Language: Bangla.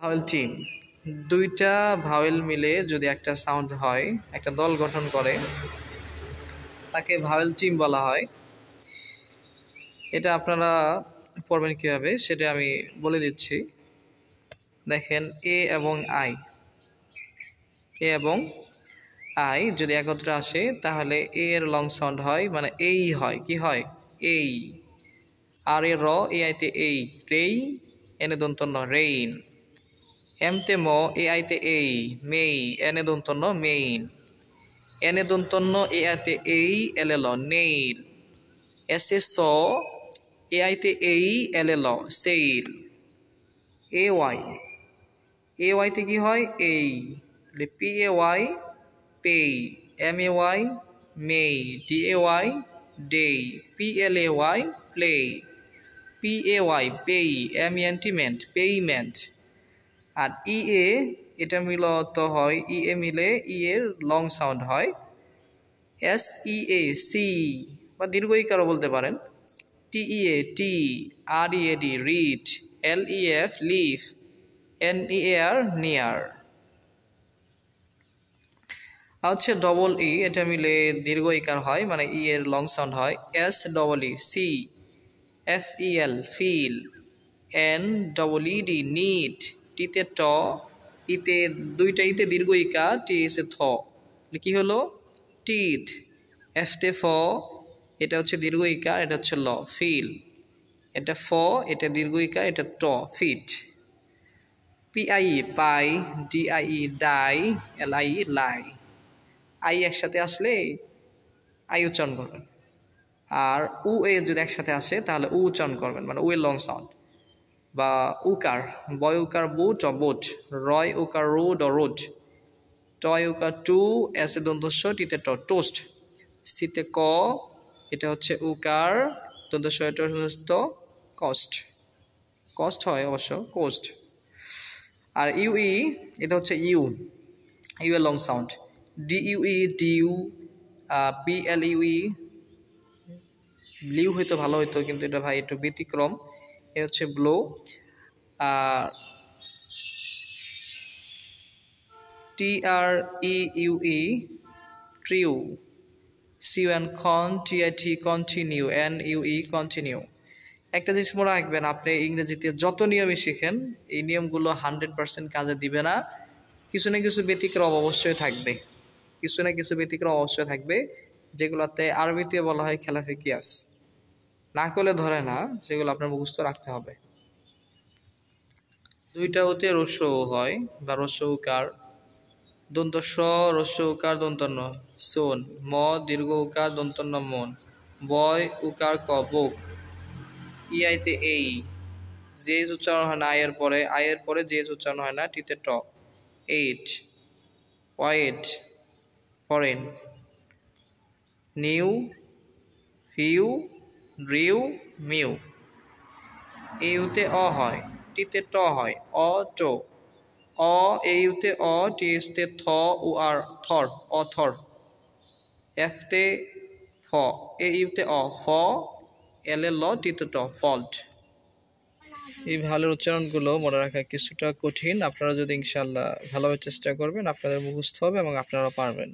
ভাওয়েল টিম দুইটা ভাওয়েল মিলে যদি একটা সাউন্ড হয়, একটা দল গঠন করে, তাকে ভাওয়েল টিম বলা হয়। এটা আপনারা পড়বেন কীভাবে সেটা আমি বলে দিচ্ছি। দেখেন, এ এবং আই, এ এবং আই যদি একত্রে আসে তাহলে এ এর লং সাউন্ড হয়, মানে এই হয়। কি হয়? এই। আর এর র, এ আইতে এই, রেই, এনে দন্ত ন, রেইন। এমতে ম, এ আইতে এই, মেই, এনে দন্ত ন, মেইন। এনে দন্ত ন, এ আইতে এই, এলে ল, নেইল। এসে স, এ আইতে এই, এলে ল, সেইল। এ ওয়াই, এ ওয়াইতে কি হয়? এই। P A Y, pay. M A Y, may. D A Y, day. P L A Y, play. P A Y, pay. M N T মেন্ট, পেইমেন্ট। আর ই এ, এটা মিলত হয়, ই এ মিলে ই এর লং সাউন্ড হয় এস ই এ, সি, বা দীর্ঘ ইকারও বলতে পারেন। T E A, tea. R E A D, read. L E F, leaf. N E A R, near. হচ্ছে ডবল ই, এটা মিলে দীর্ঘ ইকার হয়, মানে ই এর লং সাউন্ড হয় S double E, see. F E L, feel. N double E D, need. টিতে ট, ইতে দুইটা ইতে দীর্ঘ ইকা, টি এসে থ, কি হলো? টিথ। এফতে ফ, এটা হচ্ছে দীর্ঘ ইকা, এটা হচ্ছে ল, ফিল। এটা ফ, এটা দীর্ঘ ইকা, এটা ট, fit. P I E, pie. D I E, die. L I E, lie. I একসাথে আসলে আই উচ্চারণ করবেন, আর উ এ যদি একসাথে আসে তাহলে উ উচ্চারণ করবেন, মানে উ এর লং সাউন্ড। বা উকার, বয় উকার বু, ট, বুট। রয় উকার রু, ড, রুট। টয় উকার টু, এসে দন্তস্ব, টিতে ট, টোস্ট। সিতে ক, এটা হচ্ছে উকার, দন্তস্ব কস্ট। কস্ট হয় অবশ্য, কোস্ট। আর ইউ ই, এটা হচ্ছে ইউ, ইউ এর long sound. D U E, due. B L U E, blue হয়তো ভালো হইতো, কিন্তু এটা ভাই একটু ব্যতিক্রম। এ হচ্ছে ব্লো। টি আর ই ইউ ই, ট্রিউ। সি এন কন, T I T, continue. N U E, continue. একটা জিনিস মনে রাখবেন, আপনি ইংরেজিতে যত নিয়মই শিখেন, এই নিয়মগুলো 100% কাজে দিবে না। কিছু না কিছু ব্যতিক্রম অবশ্যই থাকবে, কিছু না কিছু ব্যতিক্রম অবশ্যই থাকবে, যেগুলোতে আরবিতে বলা হয় খেলাফে কিয়াস। না করলে ধরে না, সেগুলো আপনার মুখস্থ রাখতে হবে। দুইটা হতে রস্য হয়, বা রস্য উকার। দন্ত স, রস্য উকার, দন্তন্য সোন। ম, দীর্ঘ উকার, দন্তন্য মন। বয় উকার ক, বুক। ই আইতে এই, যে উচ্চারণ হয় না আয়ের পরে, আয়ের পরে যে উচ্চারণ হয় না, টিতে ট, eight. Weight, foreign. New, few, rue, mew. ইউতে অ হয়, টিতে ট হয়, অ, টো। অ, ইউতে অ, টিতে থ, উ আর, থর, অথর। এফতে ফ, এ ইউতে অ, ফ। এল এ ল, টিতে ট, ফল্ট। এই ভালোর উচ্চারণগুলো মনে রাখা কিছুটা কঠিন। আপনারা যদি ইনশাল্লাহ ভালোভাবে চেষ্টা করবেন, আপনাদের মুখস্থ হবে এবং আপনারা পারবেন।